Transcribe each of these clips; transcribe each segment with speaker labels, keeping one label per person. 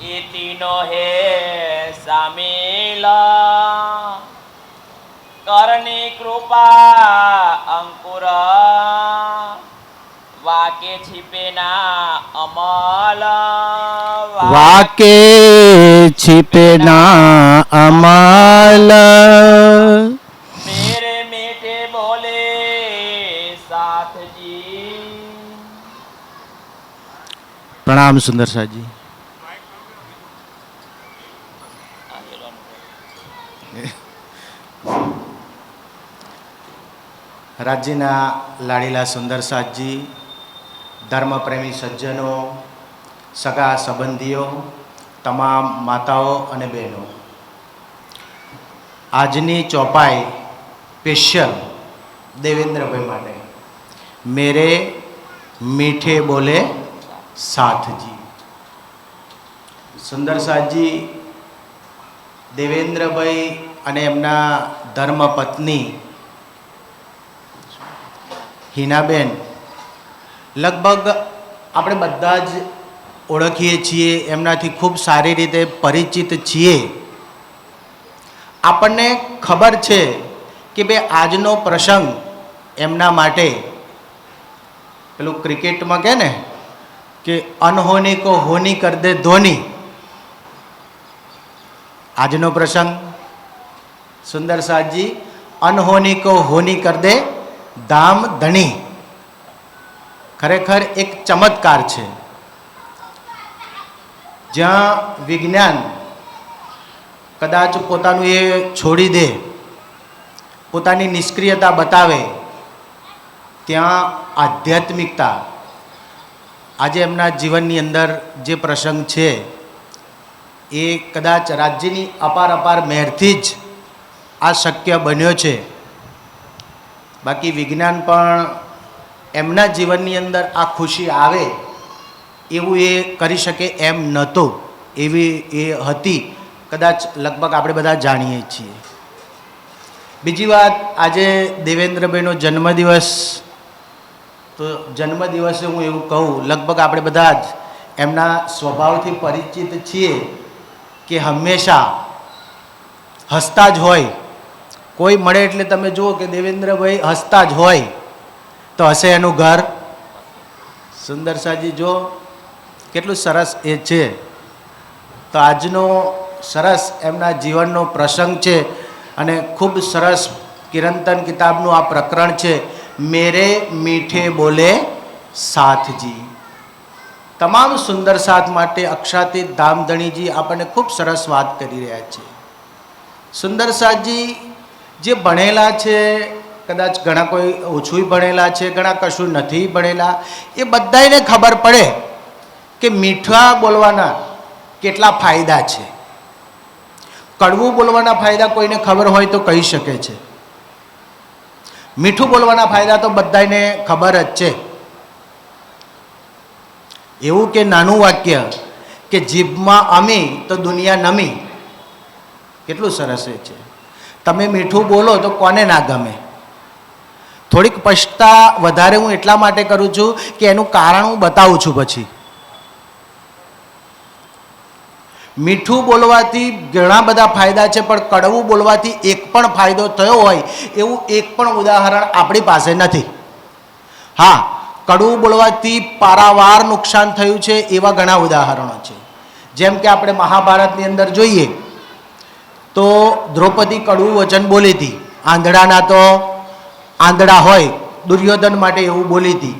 Speaker 1: इतिनो हे सामिला करनी कृपा अंकुर वाके छिपे ना अमल
Speaker 2: वाके छिपे ना अमल
Speaker 1: मेरे मीठे बोले साथ जी।
Speaker 2: प्रणाम सुंदर शाह जी। રાજ્યના લાડીલા સુંદર સાજી, ધર્મપ્રેમી સજ્જનો, સગા સંબંધીઓ, તમામ માતાઓ અને બહેનો, આજની ચોપાઈ સ્પેશિયલ દેવેન્દ્રભાઈ માટે, મેરે મીઠે બોલે સાથજી. સુંદર સાજી દેવેન્દ્રભાઈ અને એમના ધર્મપત્ની હિનાબેન લગભગ આપણે બધા જ ઓળખીએ છીએ, એમનાથી ખૂબ સારી રીતે પરિચિત છીએ. આપણને ખબર છે કે ભાઈ આજનો પ્રસંગ એમના માટે પેલું ક્રિકેટમાં કહે ને કે અનહોની કો હોની કર દે ધોની. આજનો પ્રસંગ સુંદર સાજી અનહોની કો હોની કર દે ધામ ધણી. ખરેખર એક ચમત્કાર છે. જ્યાં વિજ્ઞાન કદાચ પોતાનું એ છોડી દે, પોતાની નિષ્ક્રિયતા બતાવે, ત્યાં આધ્યાત્મિકતા આજે એમના જીવનની અંદર જે પ્રસંગ છે એ કદાચ રાજ્યની અપાર અપાર મહેરથી જ આ શક્ય બન્યો છે. બાકી વિજ્ઞાન પણ એમના જીવનની અંદર આ ખુશી આવે એવું એ કરી શકે એમ નહોતું, એવી એ હતી. કદાચ લગભગ આપણે બધા જાણીએ છીએ. બીજી વાત, આજે દેવેન્દ્રભાઈનો જન્મદિવસ, તો જન્મદિવસે હું એવું કહું, લગભગ આપણે બધા જ એમના સ્વભાવથી પરિચિત છીએ કે હંમેશા હસતા જ હોય. કોઈ મળે એટલે તમે જુઓ કે દેવેન્દ્રભાઈ હસતા જ હોય, તો હશે એનું ઘર. સુંદર સાજી જો કેટલું સરસ એ છે. તો આજનો સરસ એમના જીવનનો પ્રસંગ છે અને ખૂબ સરસ કિરંતન કિતાબનું આ પ્રકરણ છે, મેરે મીઠે બોલે સાથજી. તમામ સુંદર સાથ માટે અક્ષાતીત ધામધણીજી આપણને ખૂબ સરસ વાત કરી રહ્યા છે. સુંદર સાજી જે ભણેલા છે, કદાચ ઘણા કોઈ ઓછું ભણેલા છે, ઘણા કશું નથી ભણેલા, એ બધાને ખબર પડે કે મીઠા બોલવાના કેટલા ફાયદા છે. કડવું બોલવાના ફાયદા કોઈને ખબર હોય તો કહી શકે છે. મીઠું બોલવાના ફાયદા તો બધાને ખબર જ છે. એવું કે નાનું વાક્ય કે જીભમાં અમી તો દુનિયા નમી, કેટલું સરસ એ છે. તમે મીઠું બોલો તો કોને ના ગમે. થોડીક સ્પષ્ટતા વધારે હું એટલા માટે કરું છું કે એનું કારણ હું બતાવું છું પછી. મીઠું બોલવાથી ઘણા બધા ફાયદા છે, પણ કડવું બોલવાથી એક પણ ફાયદો થયો હોય એવું એક પણ ઉદાહરણ આપણી પાસે નથી. હા, કડવું બોલવાથી પારાવાર નુકસાન થયું છે એવા ઘણા ઉદાહરણો છે. જેમ કે આપણે મહાભારતની અંદર જોઈએ તો દ્રૌપદી કડવું વચન બોલી હતી. આંધળાના તો આંધળા હોય, દુર્યોધન માટે એવું બોલી હતી.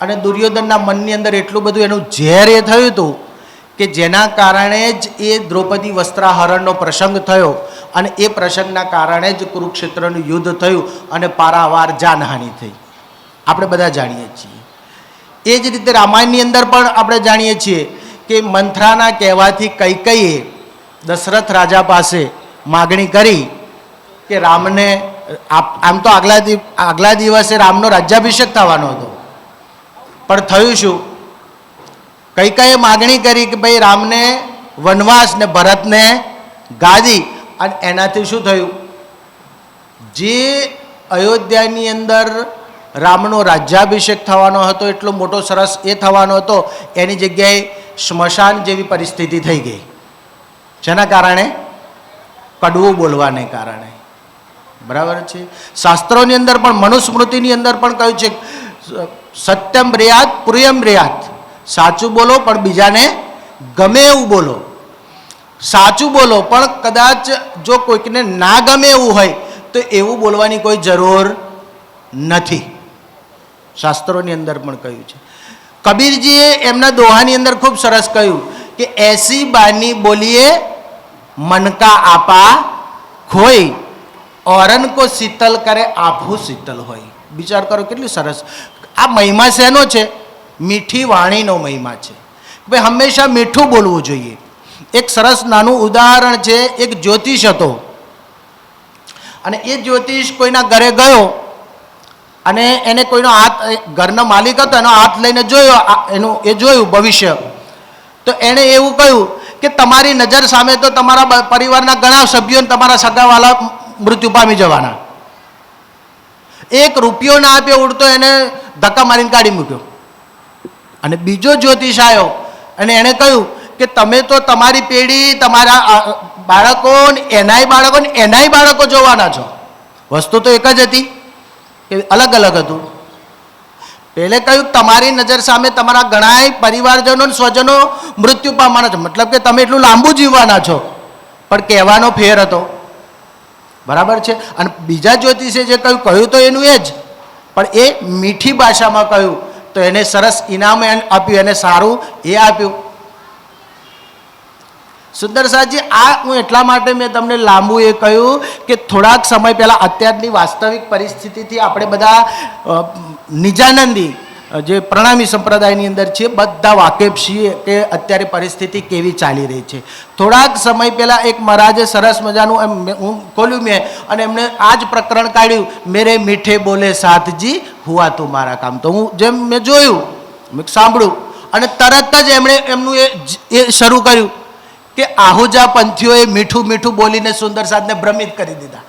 Speaker 2: અને દુર્યોધનના મનની અંદર એટલું બધું એનું ઝેર એ થયું હતું કે જેના કારણે જ એ દ્રૌપદી વસ્ત્રાહરણનો પ્રસંગ થયો અને એ પ્રસંગના કારણે જ કુરુક્ષેત્રનું યુદ્ધ થયું અને પારાવાર જાનહાનિ થઈ. આપણે બધા જાણીએ છીએ. એ જ રીતે રામાયણની અંદર પણ આપણે જાણીએ છીએ કે મંથરાના કહેવાથી કૈકેયીએ દશરથ રાજા પાસે માગણી કરી કે રામને, આમ તો આગલા દિવસે રામનો રાજ્યાભિષેક થવાનો હતો, પણ થયું શું? કૈકેયીએ માગણી કરી કે ભાઈ રામને વનવાસ ને ભરતને ગાદી. અને એનાથી શું થયું? જે અયોધ્યાની અંદર રામનો રાજ્યાભિષેક થવાનો હતો, એટલો મોટો સરસ એ થવાનો હતો, એની જગ્યાએ સ્મશાન જેવી પરિસ્થિતિ થઈ ગઈ. જેના કારણે કડવું બોલવાને કારણે. બરાબર છે. શાસ્ત્રોની અંદર પણ મનુસ્મૃતિની અંદર પણ કહ્યું છે સત્યમ બ્રેયાત પ્રિયમ બ્રેયાત, સાચું બોલો પણ બીજાને ગમે એવું બોલો. સાચું બોલો પણ કદાચ જો કોઈકને ના ગમે એવું હોય તો એવું બોલવાની કોઈ જરૂર નથી. શાસ્ત્રોની અંદર પણ કહ્યું છે. કબીરજીએ એમના દોહાની અંદર ખૂબ સરસ કહ્યું કે એસી બાની બોલીએ મન કા આપા ખોઈ, ઓરન કો શીતલ કરે આભું શીતલ હોય. વિચાર કરો કેટલી સરસ. આ મહિમા શેનો છે? મીઠી વાણીનો મહિમા છે. ભાઈ હંમેશા મીઠું બોલવું જોઈએ. એક સરસ નાનું ઉદાહરણ છે. એક જ્યોતિષ હતો અને એ જ્યોતિષ કોઈના ઘરે ગયો અને એને કોઈનો હાથ, ઘરનો માલિક હતો, એનો હાથ લઈને જોયો, એનું એ જોયું ભવિષ્ય. તો એણે એવું કહ્યું કે તમારી નજર સામે તો તમારા પરિવારના ઘણા સભ્યોને તમારા સગાવાલા મૃત્યુ પામી જવાના. એક રૂપિયો ના આપ્યો ઉડતો એને ધક્કા મારીને કાઢી મૂક્યો. અને બીજો જ્યોતિષ આવ્યો અને એણે કહ્યું કે તમે તો તમારી પેઢી, તમારા બાળકો, એનાય બાળકો જોવાના છો. વસ્તુ તો એક જ હતી કે અલગ અલગ હતું. પહેલે કહ્યું તમારી નજર સામે તમારા ઘણાય પરિવારજનો, સ્વજનો મૃત્યુ પામવાના છો, મતલબ કે તમે એટલું લાંબુ જીવવાના છો. પણ કહેવાનો ફેર હતો. બરાબર છે. અને બીજા જ્યોતિષે જે કહ્યું તો એનું એ જ, પણ એ મીઠી ભાષામાં કહ્યું તો એને સરસ ઇનામ આપ્યું, એને સારું એ આપ્યું. સુંદર સાહેબજી, આ હું એટલા માટે મેં તમને લાંબુ એ કહ્યું કે થોડાક સમય પહેલાં અત્યારની વાસ્તવિક પરિસ્થિતિથી આપણે બધા નિજાનંદી જે પ્રણામી સંપ્રદાયની અંદર છીએ બધા વાકેફ છીએ કે અત્યારે પરિસ્થિતિ કેવી ચાલી રહી છે. થોડાક સમય પહેલાં એક મહારાજે સરસ મજાનું એમ હું ખોલ્યું મેં અને એમને આ જ પ્રકરણ કાઢ્યું, મેરે મીઠે બોલે સાથજી હુઆ તુમારા કામ. તો હું જેમ મેં જોયું, મેં સાંભળ્યું અને તરત જ એમણે એમનું એ શરૂ કર્યું કે આહુજા પંથીઓએ મીઠું મીઠું બોલીને સુંદર સાધને ભ્રમિત કરી દીધા.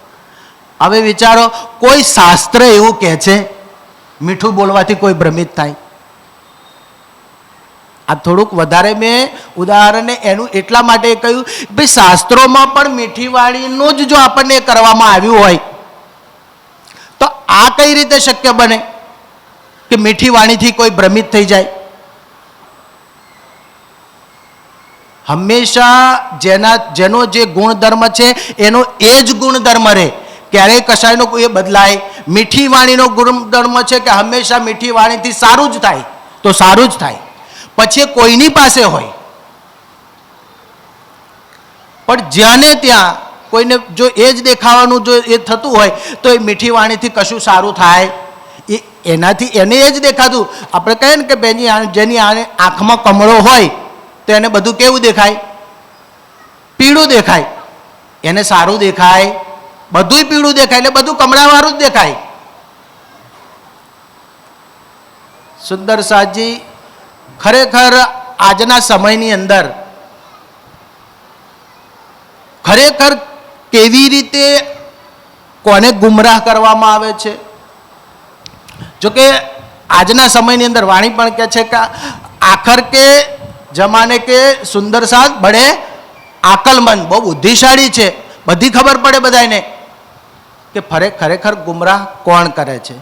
Speaker 2: હવે વિચારો, કોઈ શાસ્ત્ર એવું કહે છે મીઠું બોલવાથી કોઈ ભ્રમિત થાય? આ થોડુંક વધારે મેં ઉદાહરણને એનું એટલા માટે કહ્યું ભાઈ શાસ્ત્રોમાં પણ મીઠી વાણીનું જ જો આપણને કરવામાં આવ્યું હોય તો આ કઈ રીતે શક્ય બને કે મીઠી વાણીથી કોઈ ભ્રમિત થઈ જાય? હંમેશા જેનો જે ગુણધર્મ છે એનો એ જ ગુણધર્મ રહે, ક્યારેય કશાયનો કોઈ બદલાય. મીઠી વાણીનો ગુણધર્મ છે કે હંમેશા મીઠી વાણીથી સારું જ થાય તો સારું જ થાય, પછી કોઈની પાસે હોય. પણ જ્યાંને ત્યાં કોઈને જો એ જ દેખાવાનું જો એ થતું હોય તો એ મીઠી વાણીથી કશું સારું થાય એનાથી એને એ જ દેખાતું. આપણે કહીએ ને કે જેની આંખમાં કમળો હોય તો એને બધું કેવું દેખાય? પીળું દેખાય. એને સારું દેખાય, બધું પીળું દેખાય, એટલે બધું કમળાવાળું જ દેખાય. સુંદર સાજી, ખરેખર આજના સમયની અંદર ખરેખર કેવી રીતે કોને ગુમરાહ કરવામાં આવે છે. જોકે આજના સમયની અંદર વાણી પણ કહે છે કે આખર કે જમાને કે સુંદર સાજ બડે આકલમંદ, બહુ બુદ્ધિશાળી છે, બધી ખબર પડે બધાને કે ખરેખર ગુમરાહ કોણ કરે છે.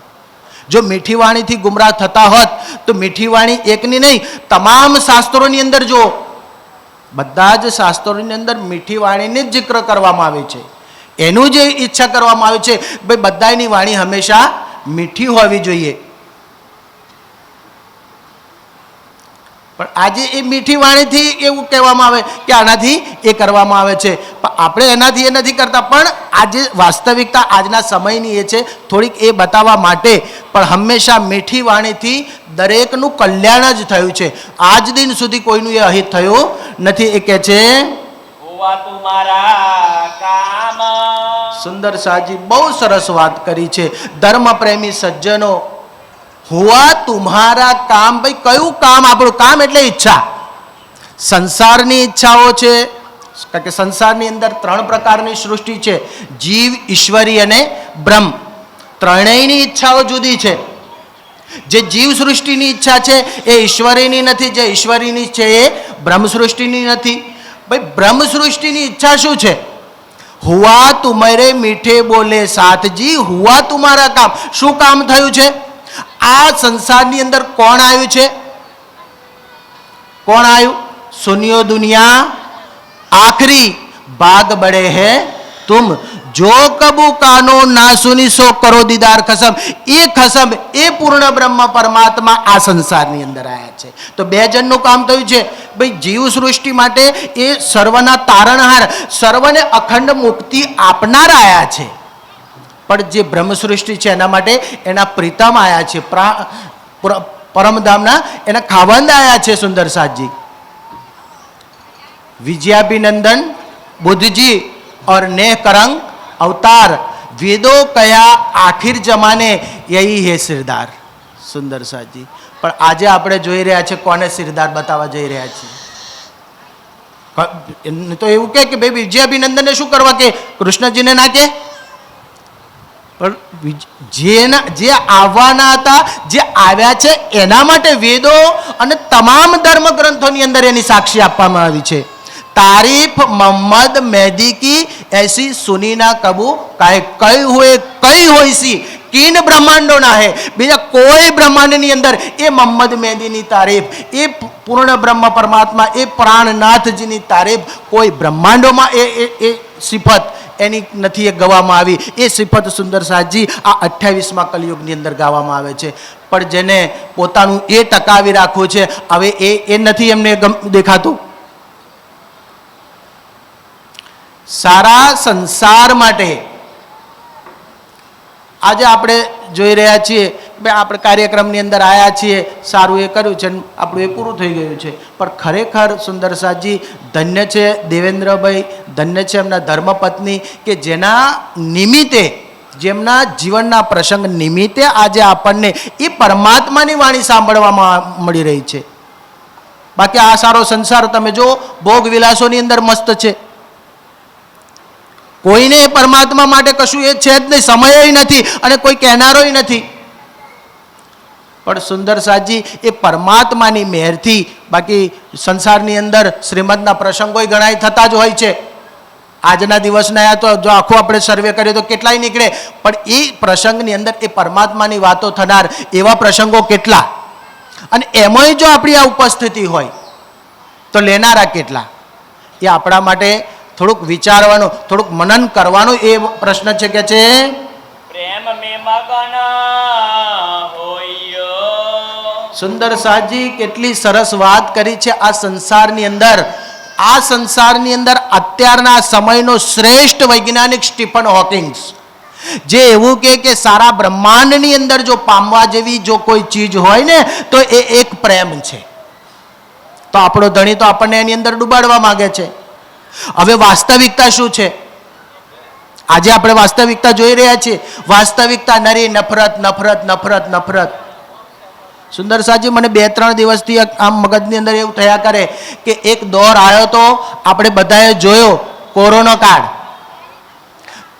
Speaker 2: જો મીઠી વાણીથી ગુમરાહ થતા હોત તો મીઠી વાણી એકની નહીં, તમામ શાસ્ત્રોની અંદર જો બધા જ શાસ્ત્રોની અંદર મીઠી વાણીને જ જિક્ર કરવામાં આવે છે. એનું જે ઈચ્છા કરવામાં આવે છે ભાઈ બધાની વાણી હંમેશા મીઠી હોવી જોઈએ. પણ આજે એ મીઠી વાણીથી એવું કહેવામાં આવે કે આનાથી એ કરવામાં આવે છે, પણ આપણે એનાથી એ નથી કરતા. પણ આજે વાસ્તવિકતા આજના સમયની એ છે, થોડીક એ બતાવવા માટે. પણ હંમેશા મીઠી વાણીથી દરેકનું કલ્યાણ જ થયું છે. આજ દિન સુધી કોઈનું એ અહિત થયું નથી. એ કહે છે
Speaker 1: હુઆ તુમારા કામ.
Speaker 2: સુંદર સાજી બહુ સરસ વાત કરી છે. ધર્મ પ્રેમી સજ્જનો, હુઆ તુમ્હારા કામ. ભાઈ કયું કામ? આપણું કામ એટલે ઈચ્છા, સંસારની ઈચ્છાઓ છે. કારણ કે સંસારની અંદર 3 પ્રકારની સૃષ્ટિ છે, જીવ, ઈશ્વરી અને બ્રહ્મ. ત્રણેયની ઈચ્છાઓ જુદી છે. જે જીવ સૃષ્ટિની ઈચ્છા છે એ ઈશ્વરીની નથી, જે ઈશ્વરીની છે એ બ્રહ્મ સૃષ્ટિની નથી. ભાઈ બ્રહ્મ સૃષ્ટિની ઈચ્છા શું છે? હુઆ તુમરે મીઠે બોલે સાથજી, હુઆ તુમારા કામ. શું કામ થયું છે? આ સંસારની અંદર કોણ આવ્યું છે? કોણ આવ્યું? સુનિયો દુનિયા આખરી ભાગ બડે હે તુમ, જો કબુ કાનો ના સુની સો કરો દીદાર ખસમ. એ ખસમ એ પૂર્ણ બ્રહ્મ પરમાત્મા આ સંસારની અંદર આવ્યા છે. તો બે જણનું કામ થયું છે. ભાઈ જીવ સૃષ્ટિ માટે એ સર્વના તારણહાર, સર્વને અખંડ મુક્તિ આપનાર આયા છે. પણ જે બ્રહ્મ સૃષ્ટિ છે એના માટે એના પ્રીતમ આયા છે, પરમધામના એના ખાવંદ આયા છે સુંદર સાજી. विजयाभिनंदन बुद्ध जी और नेह करंग अवतार वेदों कया आखिर जमाने यही है सिरदार. सुंदर साजी. पर आज આપણે જોઈ રહ્યા છે કોને સિરદાર બતાવવા જઈ રહ્યા છે. તો એવું કે ભાઈ વિજયાભિનંદન ને શું કરવા કે કૃષ્ણજીને ના કે, પણ જે આવવાના હતા, જે આવ્યા છે એના માટે વેદો અને તમામ ધર્મ ગ્રંથોની અંદર એની સાક્ષી આપવામાં આવી છે. तारीफ मोहम्मद मेहदी की ऐसी सुनी ना कबू काहे कई हुए सी किन ब्रह्मांडों ना है. बीजा कोई ब्रह्मांड ની અંદર એ મોહમ્મદ મેહદીની તારીફ, એ પૂર્ણ બ્રહ્મ પરમાત્મા, એ પ્રાણનાથજીની તારીફ કોઈ બ્રહ્માંડોમાં એ સિફત એની નથી એ ગાવામાં આવી. એ સિફત સુંદર સાજી આ 28મા કલયુગની અંદર ગાવામાં આવે છે. પણ જેને પોતાનું એ ટકાવી રાખવું છે, હવે એ નથી એમને દેખાતું. સારા સંસાર માટે આજે આપણે જોઈ રહ્યા છીએ. આપણે કાર્યક્રમની અંદર આવ્યા છીએ, સારું એ કર્યું છે, આપણું એ પૂરું થઈ ગયું છે. પણ ખરેખર સુંદર સાજી ધન્ય છે દેવેન્દ્રભાઈ, ધન્ય છે એમના ધર્મપત્ની કે જેના નિમિત્તે, જેમના જીવનના પ્રસંગ નિમિત્તે આજે આપણને એ પરમાત્માની વાણી સાંભળવામાં મળી રહી છે. બાકી આ સારો સંસાર તમે જો ભોગ વિલાસોની અંદર મસ્ત છે. કોઈને પરમાત્મા માટે કશું એ છે જ નહીં, સમય નથી અને કોઈ કહેનારોય નથી. પણ સુંદર સાજી એ પરમાત્માની મહેરથી, બાકી સંસારની અંદર શ્રીમદના પ્રસંગો ઘણા થતા જ હોય છે. આજના દિવસના તો જો આખો આપણે સર્વે કરીએ તો કેટલાય નીકળે, પણ એ પ્રસંગની અંદર એ પરમાત્માની વાતો થનાર એવા પ્રસંગો કેટલા, અને એમાંય જો આપણી આ ઉપસ્થિતિ હોય તો લેનારા કેટલા. એ આપણા માટે થોડુંક વિચારવાનું, થોડુંક મનન કરવાનું એ પ્રશ્ન છે કે છે
Speaker 1: પ્રેમ મે મગન હોયો.
Speaker 2: સુંદર સાજી કેટલી સરસ વાત કરી છે. આ સંસારની અંદર, આ સંસારની અંદર અત્યારના સમયનો શ્રેષ્ઠ વૈજ્ઞાનિક સ્ટીફન હોકિંગ્સ જે એવું કે સારા બ્રહ્માંડની અંદર જો પામવા જેવી જો કોઈ ચીજ હોય ને તો એ એક પ્રેમ છે. તો આપણો ધણી તો આપણને એની અંદર ડૂબાડવા માંગે છે. હવે વાસ્તવિકતા શું છે? આજે આપણે વાસ્તવિકતા જોઈ રહ્યા છીએ. વાસ્તવિકતા નરી નફરત, નફરત, નફરત, નફરત. સુંદર સાજી મને 2-3 દિવસથી આમ મગજની અંદર એવું થયા કરે કે એક દોર આવ્યો તો આપણે બધાએ જોયો, કોરોના કાળ.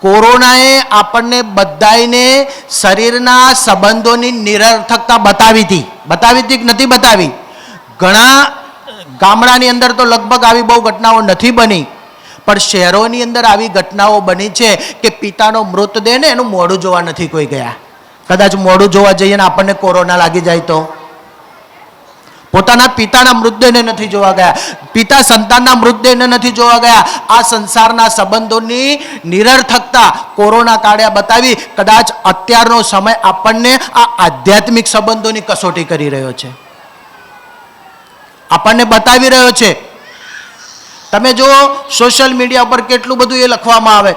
Speaker 2: કોરોનાએ આપણને બધાને શરીરના સંબંધોની નિરર્થકતા બતાવી હતી કે નથી બતાવી? ઘણા ગામડાની અંદર તો લગભગ આવી બહુ ઘટનાઓ નથી બની, પણ શહેરોની અંદર આવી ઘટનાઓ બની છે કે પિતાનો મૃતદેહ ને એનું મોઢું જોવા નથી કોઈ ગયા. કદાચ મોઢું જોવા જઈએ ને આપણને કોરોના લાગી જાય તો? પોતાના પિતાના મૃતદેહને નથી જોવા ગયા, પિતા સંતાનના મૃતદેહને નથી જોવા ગયા. આ સંસારના સંબંધોની નિરર્થકતા કોરોના કાળે બતાવી. કદાચ અત્યારનો સમય આપણને આ આધ્યાત્મિક સંબંધોની કસોટી કરી રહ્યો છે, આપણને બતાવી રહ્યો છે. તમે જુઓ સોશિયલ મીડિયા પર કેટલું બધું એ લખવામાં આવે.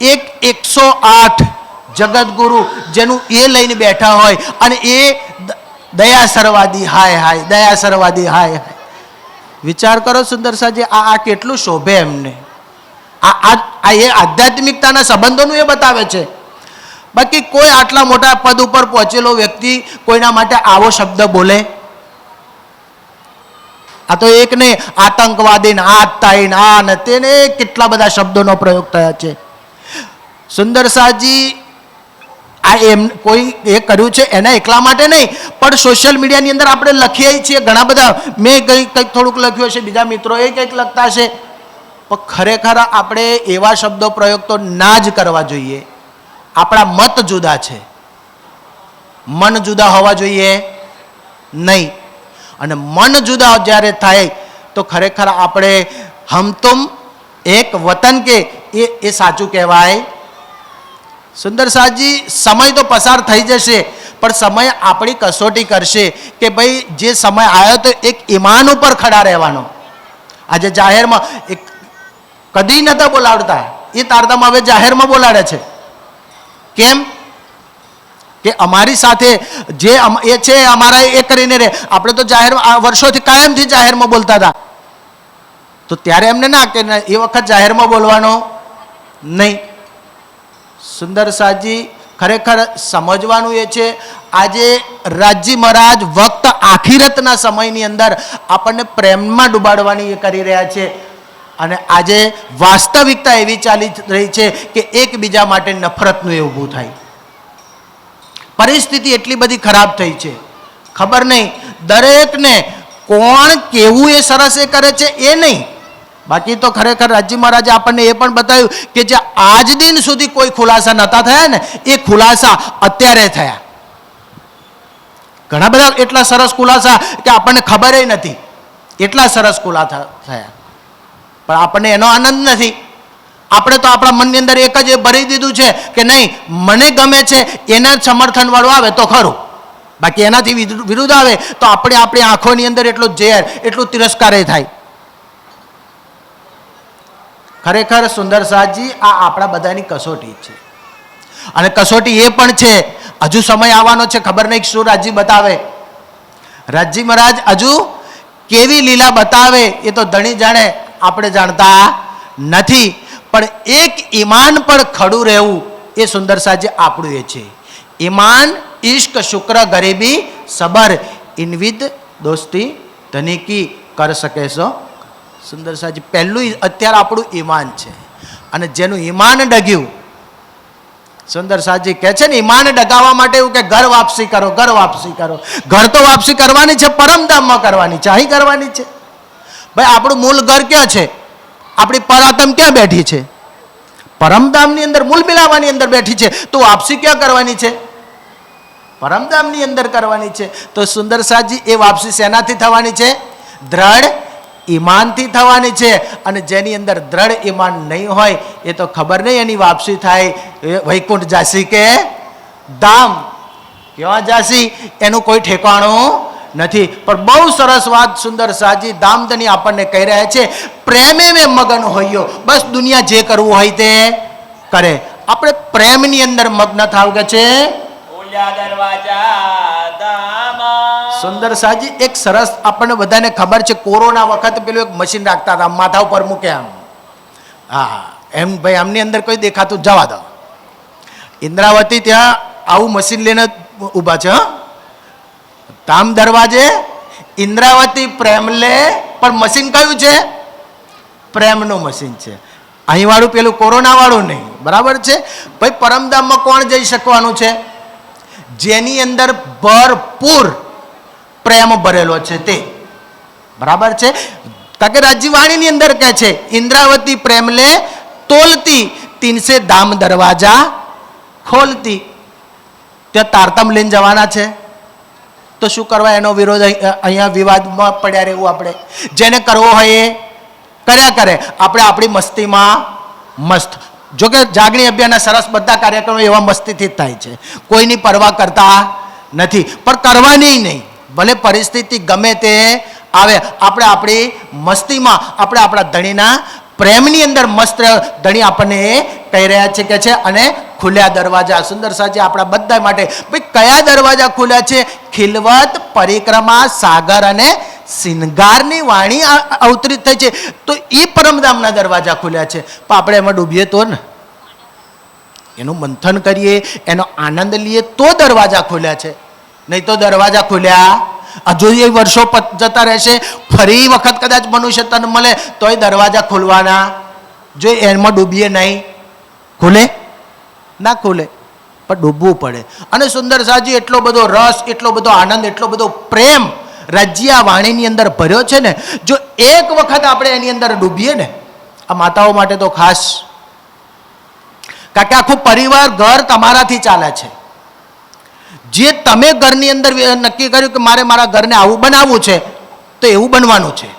Speaker 2: 108 જગતગુરુ જેનું એ લઈને બેઠા હોય અને એ દયાસરવાદી, હાય હાય દયાસરવાદી, હાય હાય. વિચાર કરો સુંદર સાજી, આ કેટલું શોભે એમને. આ એ આધ્યાત્મિકતાના સંબંધોનું એ બતાવે છે. બાકી કોઈ આટલા મોટા પદ ઉપર પહોંચેલો વ્યક્તિ કોઈના માટે આવો શબ્દ બોલે? આ તો એક ને આતંકવાદી, આતતાઈ, આ ને તેને કેટલા બધા શબ્દોનો પ્રયોગ થયા છે. સુંદર સાજી આ એમ કોઈ એ કર્યું છે એના એકલા માટે નહીં, પણ સોશિયલ મીડિયાની અંદર આપણે લખીએ છીએ ઘણા બધા, મેં કંઈક થોડુંક લખ્યું હશે, બીજા મિત્રોએ કંઈક લખતા હશે, પણ ખરેખર આપણે એવા શબ્દો પ્રયોગ તો ના જ કરવા જોઈએ. આપણા મત જુદા છે, મન જુદા હોવા જોઈએ નહીં. અને મન જુદા જ્યારે થાય તો ખરેખર આપણે હમ તુમ એક વતન કે એ સાચું કહેવાય. સુંદર સાજી, સમય તો પસાર થઈ જશે, પણ સમય આપણી કસોટી કરશે કે ભાઈ જે સમય આવ્યો તો એક ઈમાન ઉપર ખડા રહેવાનો. આજે જાહેરમાં એક કદી નતા બોલાવતા, એ તારતમ હવે જાહેરમાં બોલાડે છે. કેમ કે અમારી સાથે જે એ છે અમારા એ કરીને રહે. આપણે તો જાહેરમાં વર્ષોથી કાયમથી જાહેરમાં બોલતા હતા, તો ત્યારે એમને ના કે એ વખત જાહેરમાં બોલવાનો નહીં. સુંદર સાજી, ખરેખર સમજવાનું એ છે, આજે રાજજી મહારાજ વક્ત આખિરતના સમયની અંદર આપણને પ્રેમમાં ડૂબાડવાની એ કરી રહ્યા છે. અને આજે વાસ્તવિકતા એવી ચાલી રહી છે કે એકબીજા માટે નફરતનું એ ઊભું થાય. પરિસ્થિતિ એટલી બધી ખરાબ થઈ છે, ખબર નહીં દરેકને કોણ કેવું એ સરસ એ કરે છે એ નહીં. બાકી તો ખરેખર રાજજી મહારાજે આપણને એ પણ બતાવ્યું કે જે આજ દિન સુધી કોઈ ખુલાસા નતા થયા ને, એ ખુલાસા અત્યારે થયા. ઘણા બધા એટલા સરસ ખુલાસા કે આપણને ખબર નથી, એટલા સરસ ખુલાસા થયા, પણ આપણને એનો આનંદ નથી. આપણે તો આપણા મનની અંદર એક જ ભરી દીધું છે કે નહીં, મને ગમે છે એના સમર્થન વાળું આવે તો ખરું, બાકી એનાથી વિરુદ્ધ આવે તો આપણે આપણી આંખોની અંદર એટલું ઝેર, એટલું તિરસ્કાર થાય. ખરેખર સુંદર સાજી, આ આપણા બધાની કસોટી છે. અને કસોટી એ પણ છે, હજુ સમય આવવાનો છે, ખબર નહીં શું રાજજી બતાવે. રાજજી મહારાજ હજુ કેવી લીલા બતાવે એ તો ધણી જાણે, આપણે જાણતા નથી. પણ એક ઈમાન પર ખડું રહેવું એ સુંદર સાજી આપણું એ છે. ઈમાન, ઇશ્ક, શુક્ર, ગરીબી, સબર, ઇનવિદ દોસ્તી ધનિકી કર શકે છો. સુંદર સાજી, પહેલું અત્યારે આપણું ઈમાન છે. અને જેનું ઈમાન ડગ્યું, સુંદર સાજી કહે છે ને, ઈમાન ડગાવવા માટે એવું કે ઘર વાપસી કરો, ઘર વાપસી કરો. ઘર તો વાપસી કરવાની છે, પરમધામમાં કરવાની છે, અહીં કરવાની છે. ભાઈ આપણું મૂળ ઘર ક્યાં છે? આપણી પરાતમ ક્યાં બેઠી છે? પરમધામની અંદર, મૂળ મિલાવાની અંદર બેઠી છે. તો વાપસી ક્યાં કરવાની છે? પરમધામની અંદર કરવાની છે. તો સુંદર સાજી, એ વાપસી શેનાથી થવાની છે? દ્રઢ ઈમાનથી થવાની છે. અને જેની અંદર દ્રઢ ઈમાન નહીં હોય એ તો ખબર નહીં એની વાપસી થાય વૈકુંઠ જાસી કે ધામ, કેવા જાસી એનું કોઈ ઠેકાણું નથી. પણ બહુ સરસ વાત સુંદર સાજી ધામધની આપણને કહી રહ્યા છે. પ્રેમે મેં મગન હોઈયો, બસ દુનિયા જે કરવું હોય તે કરે. આપણે પ્રેમની અંદર મગ્ન થાવ કે છે. સુંદર સાજી, એક સરસ આપણને બધાને ખબર છે, કોરોના વખત પેલું એક મશીન રાખતા હતા, માથા ઉપર મૂકે આમ, હા એમ ભાઈ આમની અંદર કોઈ દેખાતું જવા દો. ઇન્દ્રાવતી ત્યાં આવું મશીન લઈને ઊભા છે. ધામ દરવાજે ઇન્દ્રાવતી પ્રેમ લે, પણ મશીન કયું છે? પ્રેમનું મશીન છે. અહીં વાળું પેલું કોરોના વાળું નહીં, બરાબર છે ભાઈ. પરમધામમાં કોણ જઈ શકવાનું છે? જેની અંદર ભરપૂર પ્રેમ ભરેલો છે તે, બરાબર છે. કારણ કે રાજજી વાણીની અંદર કહે છે, ઇન્દ્રાવતી પ્રેમ લે તોલતી, તીનસે ધામ દરવાજા ખોલતી. ત્યાં તારતમ લઈને જવાના છે તો શું કરવા? એનો વિરોધ અહીંયા વિવાદમાં પડ્યા રહેવું. આપણે જેને કરવો હોય એ કર્યા કરે, આપણે આપણી મસ્તીમાં મસ્ત. જોકે જાગણી અભિયાનના સરસ બધા કાર્યક્રમો એવા મસ્તીથી જ થાય છે, કોઈની પરવા કરતા નથી. પણ કરવાની નહીં, ભલે પરિસ્થિતિ ગમે તે આવે, આપણે આપણી મસ્તીમાં, આપણે આપણા ધણીના પ્રેમની અંદર મસ્ત. ધણી આપણને એ કહી રહ્યા છે કે છે. અને ખુલ્યા દરવાજા, સુંદર સાજી આપણા બધા માટે. ભાઈ કયા દરવાજા ખુલ્યા છે? ખિલવત, પરિક્રમા, સાગર અને શિંગારની વાણી અવતરિત થઈ છે. તો એ પરમધામના દરવાજા ખુલ્યા છે. પણ આપણે એમાં ડૂબીએ તો ને, એનું મંથન કરીએ, એનો આનંદ લઈએ તો દરવાજા ખુલ્યા છે. નહીં તો દરવાજા ખુલ્યા હજુ એ વર્ષો જતા રહેશે. ફરી વખત કદાચ મનુષ્ય તન મળે તોય દરવાજા ખુલવાના. જો એમાં ડૂબીએ નહીં, ખુલે ના ખુલે. પણ ડૂબવું પડે. અને સુંદર સાજી એટલો બધો રસ, એટલો બધો આનંદ, એટલો બધો પ્રેમ રાજ્ય વાણીની અંદર ભર્યો છે ને, જો એક વખત આપણે એની અંદર ડૂબીએ ને, આ માતાઓ માટે તો ખાસ, કારણ કે આખું પરિવાર ઘર તમારાથી ચાલે છે. જે તમે ઘરની અંદર નક્કી કર્યું કે મારે મારા ઘરને આવું બનાવવું છે, તો એવું બનવાનું છે.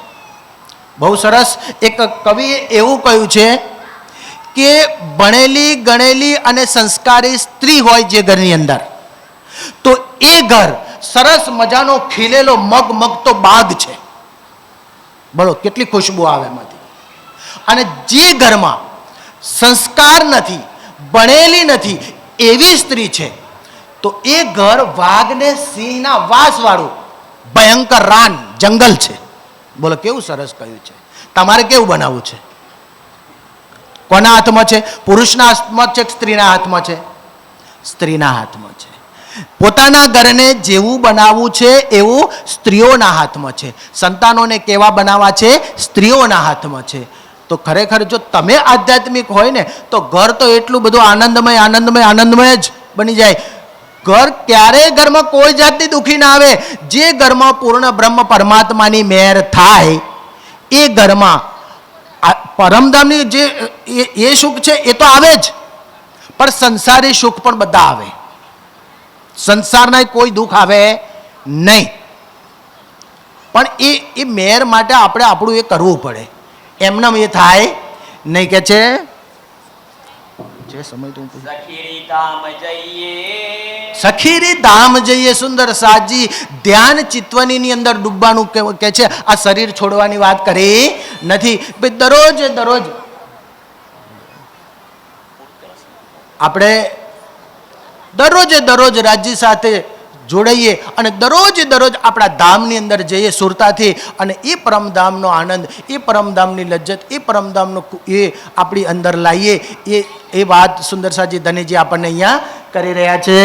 Speaker 2: બહુ સરસ એક કવિએ એવું કહ્યું છે કે ભણેલી ગણેલી અને સંસ્કારી સ્ત્રી હોય જે ઘરની અંદર, તો એ ઘર સરસ મજાનો ખીલેલો મગમગતો બાગ છે. બોલો કેટલી ખુશ્બુ આવે એમાંથી. અને જે ઘરમાં સંસ્કાર નથી, ભણેલી નથી એવી સ્ત્રી છે, તો એ ઘર વાઘ ને સિંહના વાસવાળું ભયંકર રાન જંગલ છે. બોલો કેવું સરસ કહ્યું છે. તમારે કેવું બનાવવું છે? કોના હાથમાં છે? પુરુષના હાથમાં છે કે સ્ત્રીના હાથમાં છે? સ્ત્રીના હાથમાં છે. પોતાના ઘરને જેવું બનાવવું છે એવું સ્ત્રીઓના હાથમાં છે. સંતાનોને કેવા બનાવવા છે? સ્ત્રીઓના હાથમાં છે. તો ખરેખર જો તમે આધ્યાત્મિક હોય ને, તો ઘર તો એટલું બધું આનંદમય આનંદમય આનંદમય જ બની જાય. ઘર ક્યારેય ઘરમાં કોઈ જાતની દુઃખી ના આવે. જે ઘરમાં પૂર્ણ બ્રહ્મ પરમાત્માની મહેર થાય, એ ઘરમાં પરમધામની જે એ સુખ છે એ તો આવે જ, પણ સંસારી સુખ પણ બધા આવે. સંસારના કોઈ દુઃખ આવે નહીં. પણ એ મહેર માટે આપણે આપણું એ કરવું પડે. એમનેમ એ થાય નહીં. કે છે જે સમય તો
Speaker 1: સખીરી ધામ જઈએ,
Speaker 2: સખીરી ધામ જઈએ. સુંદર સાજી ધ્યાન ચિત્વની અંદર ડૂબવાનું કે છે. આ શરીર છોડવાની વાત કરી નથી. દરરોજ દરરોજ આપણે દરરોજ રાજ્ય સાથે જોડાઈએ અને દરરોજ આપણા ધામની અંદર જઈએ સુરતાથી, અને એ પરમધામનો આનંદ, એ પરમધામની લજ્જત, એ પરમધામનો એ આપણી અંદર લાવીએ. એ વાત સુંદર સાજી ધનેજી આપણને અહીંયા કરી રહ્યા છે.